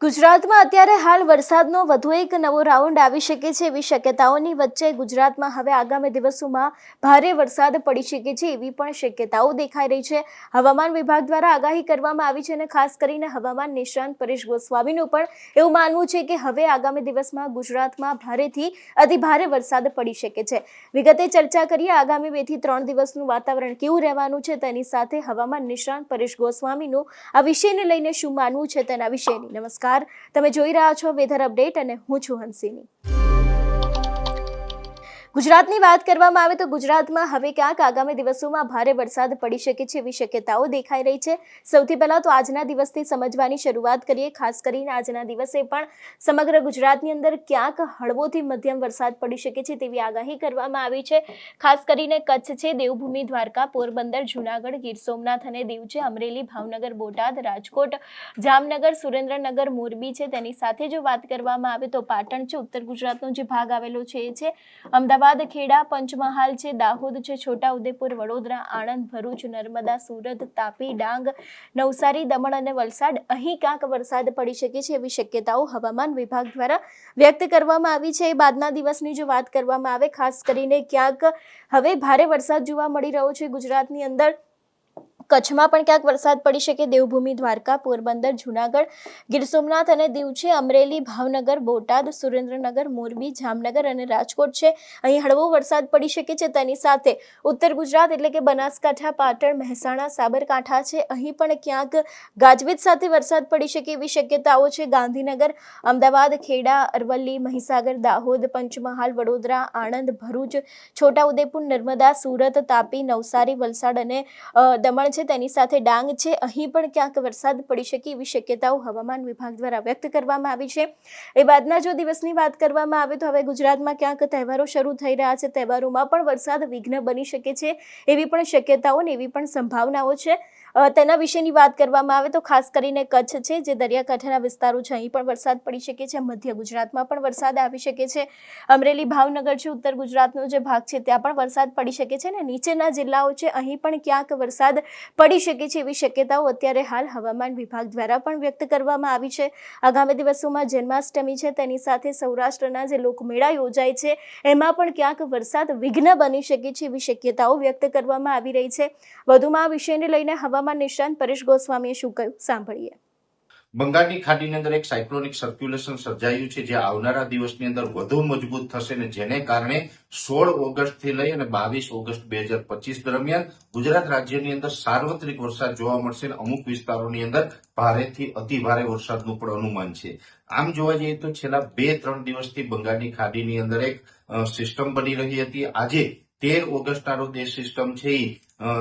ગુજરાતમાં અત્યારે હાલ વરસાદનો વધુ એક નવો રાઉન્ડ આવી શકે છે એવી શક્યતાઓની વચ્ચે ગુજરાતમાં હવે આગામી દિવસોમાં ભારે વરસાદ પડી શકે છે એવી પણ શક્યતાઓ દેખાઈ રહી છે। હવામાન વિભાગ દ્વારા આગાહી કરવામાં આવી છે અને ખાસ કરીને હવામાન નિષ્ણાંત પરેશ ગોસ્વામીનું પણ એવું માનવું છે કે હવે આગામી દિવસમાં ગુજરાતમાં ભારેથી અતિભારે વરસાદ પડી શકે છે। વિગતે ચર્ચા કરીએ આગામી 2 થી 3 દિવસનું વાતાવરણ કેવું રહેવાનું છે તેની સાથે હવામાન નિષ્ણાંત પરેશ ગોસ્વામીનું આ વિષયને લઈને શું માનવું છે તેના વિશેની। નમસ્કાર, તમે જોઈ રહ્યા છો વેધર અપડેટ અને હું છું હંસિની। ગુજરાતની વાત કરવામાં આવે તો ગુજરાતમાં હવે ક્યાંક આગામી દિવસોમાં ભારે વરસાદ પડી શકે છે એવી શક્યતાઓ દેખાઈ રહી છે। સૌથી પહેલા તો આજના દિવસથી સમજવાની શરૂઆત કરીએ। ખાસ કરીને આજના દિવસે પણ સમગ્ર ગુજરાતની અંદર ક્યાંક હળવોથી મધ્યમ વરસાદ પડી શકે છે તેવી આગાહી કરવામાં આવી છે। ખાસ કરીને કચ્છ છે, દેવભૂમિ, દ્વારકા, પોરબંદર, જૂનાગઢ, ગીર સોમનાથ અને દીવ છે, અમરેલી, ભાવનગર, બોટાદ, રાજકોટ, જામનગર, સુરેન્દ્રનગર, મોરબી છે। તેની સાથે જો વાત કરવામાં આવે તો પાટણ છે, ઉત્તર ગુજરાતનો જે ભાગ આવેલો છે એ છે, અમદાવાદ, ખેડા, પંચમહાલ છે, દાહોદ છે, છોટાઉદેપુર, વડોદરા, આણંદ, ભરૂચ, નર્મદા, સુરત, તાપી, ડાંગ, નવસારી, દમણ અને વલસાડ અહીં ક્યાંક વરસાદ પડી શકે છે એવી શક્યતાઓ હવામાન વિભાગ દ્વારા વ્યક્ત કરવામાં આવી છે। બાદના દિવસની જો વાત કરવામાં આવે, ખાસ કરીને ક્યાંક હવે ભારે વરસાદ જોવા મળી રહ્યો છે ગુજરાતની અંદર। કચ્છમાં પણ ક્યાંક વરસાદ પડી શકે, દેવભૂમિ, દ્વારકા, પોરબંદર, જૂનાગઢ, ગીર સોમનાથ અને દીવ છે, અમરેલી, ભાવનગર, બોટાદ, સુરેન્દ્રનગર, મોરબી, જામનગર અને રાજકોટ છે, અહીં હળવો વરસાદ પડી શકે છે। તેની સાથે ઉત્તર ગુજરાત એટલે કે બનાસકાંઠા, પાટણ, મહેસાણા, સાબરકાંઠા છે, અહીં પણ ક્યાંક ગાજવીજ સાથે વરસાદ પડી શકે એવી શક્યતાઓ છે। ગાંધીનગર, અમદાવાદ, ખેડા, અરવલ્લી, મહીસાગર, દાહોદ, પંચમહાલ, વડોદરા, આણંદ, ભરૂચ, છોટાઉદેપુર, નર્મદા, સુરત, તાપી, નવસારી, વલસાડ અને દમણ છે, તેની સાથે ડાંગ છે, અહીં પણ ક્યાંક વરસાદ પડી શકે એવી શક્યતાઓ હવામાન વિભાગ દ્વારા વ્યક્ત કરવામાં આવી છે। એ બાદના જો દિવસની વાત કરવામાં આવે તો હવે ગુજરાતમાં ક્યાંક તહેવારો શરૂ થઈ રહ્યા છે, તહેવારોમાં પણ વરસાદ વિઘ્ન બની શકે છે એવી પણ શક્યતાઓ ને એવી પણ સંભાવનાઓ છે। તેના વિશેની વાત કરવામાં આવે તો ખાસ કરીને કચ્છ છે, જે દરિયાકાંઠાના વિસ્તારો છે, અહીં પણ વરસાદ પડી શકે છે, મધ્ય ગુજરાતમાં પણ વરસાદ આવી શકે છે, અમરેલી, ભાવનગર છે, ઉત્તર ગુજરાતનો જે ભાગ છે ત્યાં પણ વરસાદ પડી શકે છે અને નીચેના જિલ્લાઓ છે અહીં પણ ક્યાંક વરસાદ પડી શકે છે એવી શક્યતાઓ અત્યારે હાલ હવામાન વિભાગ દ્વારા પણ વ્યક્ત કરવામાં આવી છે। આગામી દિવસોમાં જન્માષ્ટમી છે, તેની સાથે સૌરાષ્ટ્રના જે લોકમેળા યોજાય છે એમાં પણ ક્યાંક વરસાદ વિઘ્ન બની શકે છે એવી શક્યતાઓ વ્યક્ત કરવામાં આવી રહી છે। વધુમાં આ વિષયને લઈને હવામાન નિષ્ણાંત પરેશ ગોસ્વામીએ શું કહ્યું, સાંભળીએ। બંગાળની ખાડીની અંદર એક સાયક્લોનિક સર્ક્યુલેશન સર્જાયું છે, જે આવનારા દિવસની અંદર વધુ મજબૂત થશે અને જેને કારણે 16 ઓગસ્ટ થી લઈ અને 22 ઓગસ્ટ 2025 દરમિયાન ગુજરાત રાજ્યની અંદર સાર્વત્રિક વરસાદ જોવા મળશે અને અમુક વિસ્તારોની અંદર ભારેથી અતિભારે વરસાદનું પણ અનુમાન છે। આમ જોવા જઈએ તો છેલ્લા 2-3 દિવસથી બંગાળની ખાડીની અંદર એક સિસ્ટમ બની રહી હતી। આજે 13 ઓગસ્ટના રોજ એ સિસ્ટમ છે એ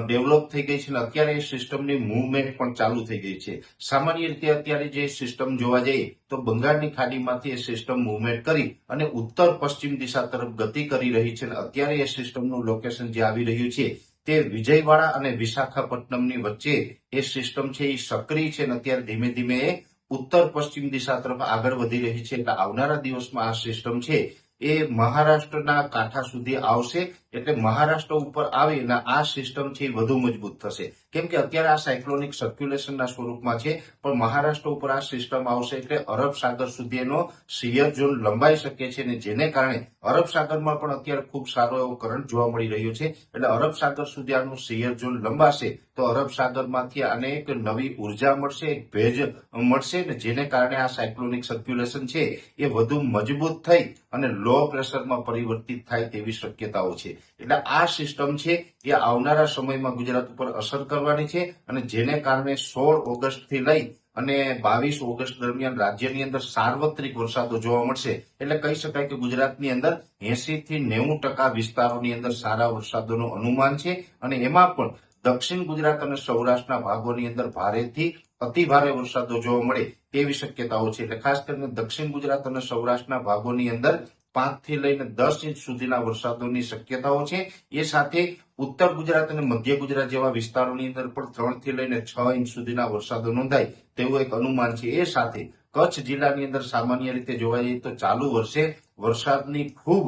ડેવલપ થઈ ગઈ છે અને અત્યારે એ સિસ્ટમની મૂવમેન્ટ પણ ચાલુ થઈ ગઈ છે। સામાન્ય રીતે અત્યારે જે સિસ્ટમ જોવા જઈએ તો બંગાળની ખાડીમાંથી એ સિસ્ટમ મૂવમેન્ટ કરી અને ઉત્તર પશ્ચિમ દિશા તરફ ગતિ કરી રહી છે અને અત્યારે એ સિસ્ટમનું લોકેશન જે આવી રહ્યું છે તે વિજયવાડા અને વિશાખાપટ્ટનમની વચ્ચે એ સિસ્ટમ છે એ સક્રિય છે અને અત્યારે ધીમે ધીમે એ ઉત્તર પશ્ચિમ દિશા તરફ આગળ વધી રહી છે। એટલે આવનારા દિવસમાં આ સિસ્ટમ છે એ મહારાષ્ટ્રના કાંઠા સુધી આવશે, એટલે મહારાષ્ટ્ર ઉપર આવીને આ સિસ્ટમ છે વધુ મજબૂત થશે, કેમ કે અત્યારે આ સાયક્લોનિક સર્ક્યુલેશનના સ્વરૂપમાં છે, પણ મહારાષ્ટ્ર ઉપર આ સિસ્ટમ આવશે એટલે અરબ સાગર સુધી એનો શિયર ઝોન લંબાઈ શકે છે અને જેને કારણે અરબ સાગરમાં પણ અત્યારે ખૂબ સારો એવો કરંટ જોવા મળી રહ્યો છે। એટલે અરબ સાગર સુધી આનું શિયર ઝોન લંબાશે તો અરબ સાગરમાંથી આને એક નવી ઉર્જા મળશે, એક ભેજ મળશે ને જેને કારણે આ સાયક્લોનિક સર્ક્યુલેશન છે એ વધુ મજબૂત થઈ અને લો પ્રેશરમાં પરિવર્તિત થાય તેવી શક્યતાઓ છે। એટલે આ સિસ્ટમ છે એ આવનારા સમયમાં ગુજરાત ઉપર અસર કરવાની છે અને જેને કારણે 16 ઓગસ્ટ થી લઈ અને 22 ઓગસ્ટ દરમિયાન રાજ્યની અંદર સાર્વત્રિક વરસાદો જોવા મળશે। એટલે કહી શકાય કે ગુજરાતની અંદર 80 થી 90% વિસ્તારોની અંદર સારા વરસાદોનું અનુમાન છે અને એમાં પણ દક્ષિણ ગુજરાત અને સૌરાષ્ટ્રના ભાગોની અંદર ભારેથી અતિભારે વરસાદો જોવા મળે તેવી શક્યતાઓ છે। એટલે ખાસ કરીને દક્ષિણ ગુજરાત અને સૌરાષ્ટ્રના ભાગોની અંદર 5 થી લઈને 10 ઇંચ સુધીના વરસાદોની શક્યતાઓ છે। એ સાથે ઉત્તર ગુજરાત અને મધ્ય ગુજરાત જેવા વિસ્તારોની અંદર પણ 3 થી લઈને 6 ઇંચ સુધીના વરસાદો નોંધાય તેવું એક અનુમાન છે। એ સાથે કચ્છ જિલ્લાની અંદર સામાન્ય રીતે જોવા જઈએ તો ચાલુ વર્ષે વરસાદની ખૂબ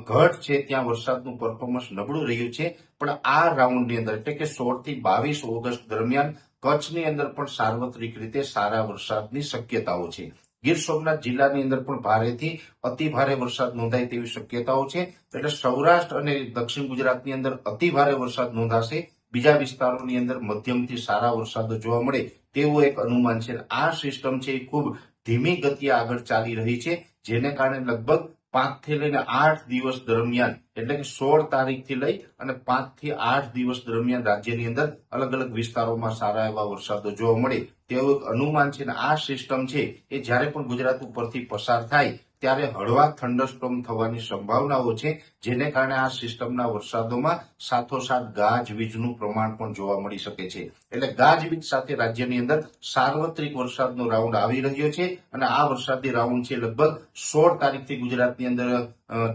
ઘટ છે, ત્યાં વરસાદનું પરફોર્મન્સ નબળું રહ્યું છે, પણ આ રાઉન્ડની અંદર એટલે કે 16 થી 22 ઓગસ્ટ દરમિયાન કચ્છની અંદર પણ સાર્વત્રિક રીતે સારા વરસાદની શક્યતાઓ છે। ગીર સોમનાથ જિલ્લાની અંદર પણ ભારેથી અતિ ભારે વરસાદ નોંધાય તેવી શક્યતાઓ છે. એટલે સૌરાષ્ટ્ર અને દક્ષિણ ગુજરાતની અંદર અતિ ભારે વરસાદ નોંધાશે. બીજા વિસ્તારોની અંદર મધ્યમથી સારા વરસાદો જોવા મળે તેવું એક અનુમાન છે. આ સિસ્ટમ છે એ ખૂબ ધીમી ગતિએ આગળ ચાલી રહી છે, જેને કારણે લગભગ 5 થી લઈને 8 દિવસ દરમિયાન એટલે કે 16 તારીખથી લઈ અને 5 થી 8 દિવસ દરમિયાન રાજ્યની અંદર અલગ અલગ વિસ્તારોમાં સારા એવા વરસાદો જોવા મળે તેવું એક અનુમાન છે. આ સિસ્ટમ છે એ જ્યારે પણ ગુજરાત ઉપરથી પસાર થાય ત્યારે હળવા થંડરસ્ટોર્મ થવાની સંભાવનાઓ છે, જેને કારણે આ સિસ્ટમના વરસાદોમાં સાથોસાથ ગાજવીજનું પ્રમાણ પણ જોવા મળી શકે છે. એટલે ગાજવીજ સાથે રાજ્યની અંદર સાર્વત્રિક વરસાદનો રાઉન્ડ આવી રહ્યો છે અને આ વરસાદી રાઉન્ડ છે લગભગ 16 તારીખથી ગુજરાતની અંદર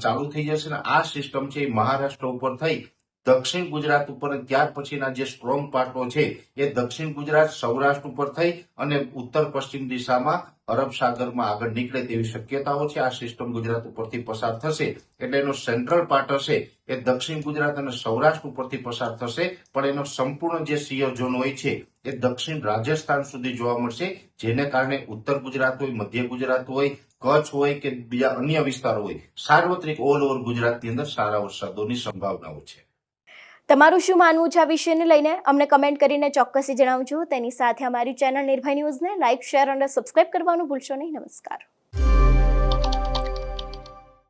ચાલુ થઈ જશે. અને આ સિસ્ટમ છે એ મહારાષ્ટ્ર ઉપર થઈ દક્ષિણ ગુજરાત ઉપર ત્યાર પછીના જે સ્ટ્રોંગ પાર્ટો છે એ દક્ષિણ ગુજરાત સૌરાષ્ટ્ર ઉપર થઈ અને ઉત્તર પશ્ચિમ દિશામાં અરબ સાગરમાં આગળ નીકળે તેવી શક્યતાઓ છે. આ સિસ્ટમ ગુજરાત ઉપરથી પસાર થશે એટલે એનો સેન્ટ્રલ પાર્ટ હશે એ દક્ષિણ ગુજરાત અને સૌરાષ્ટ્ર ઉપરથી પસાર થશે, પણ એનો સંપૂર્ણ જે સિયર ઝોન હોય છે એ દક્ષિણ રાજસ્થાન સુધી જોવા મળશે, જેને કારણે ઉત્તર ગુજરાત હોય, મધ્ય ગુજરાત હોય, કચ્છ હોય કે બીજા અન્ય વિસ્તારો હોય, સાર્વત્રિક ઓલ ઓવર ગુજરાતની અંદર સારા વરસાદોની સંભાવનાઓ છે. તમારું શું માનવું છે આ વિષયને લઈને અમને કમેન્ટ કરીને ચોક્કસથી જણાવજો. તેની સાથે અમારી ચેનલ નિર્ભય ન્યૂઝને લાઇક, શેર અને સબસ્ક્રાઇબ કરવાનું ભૂલશો નહીં. નમસ્કાર.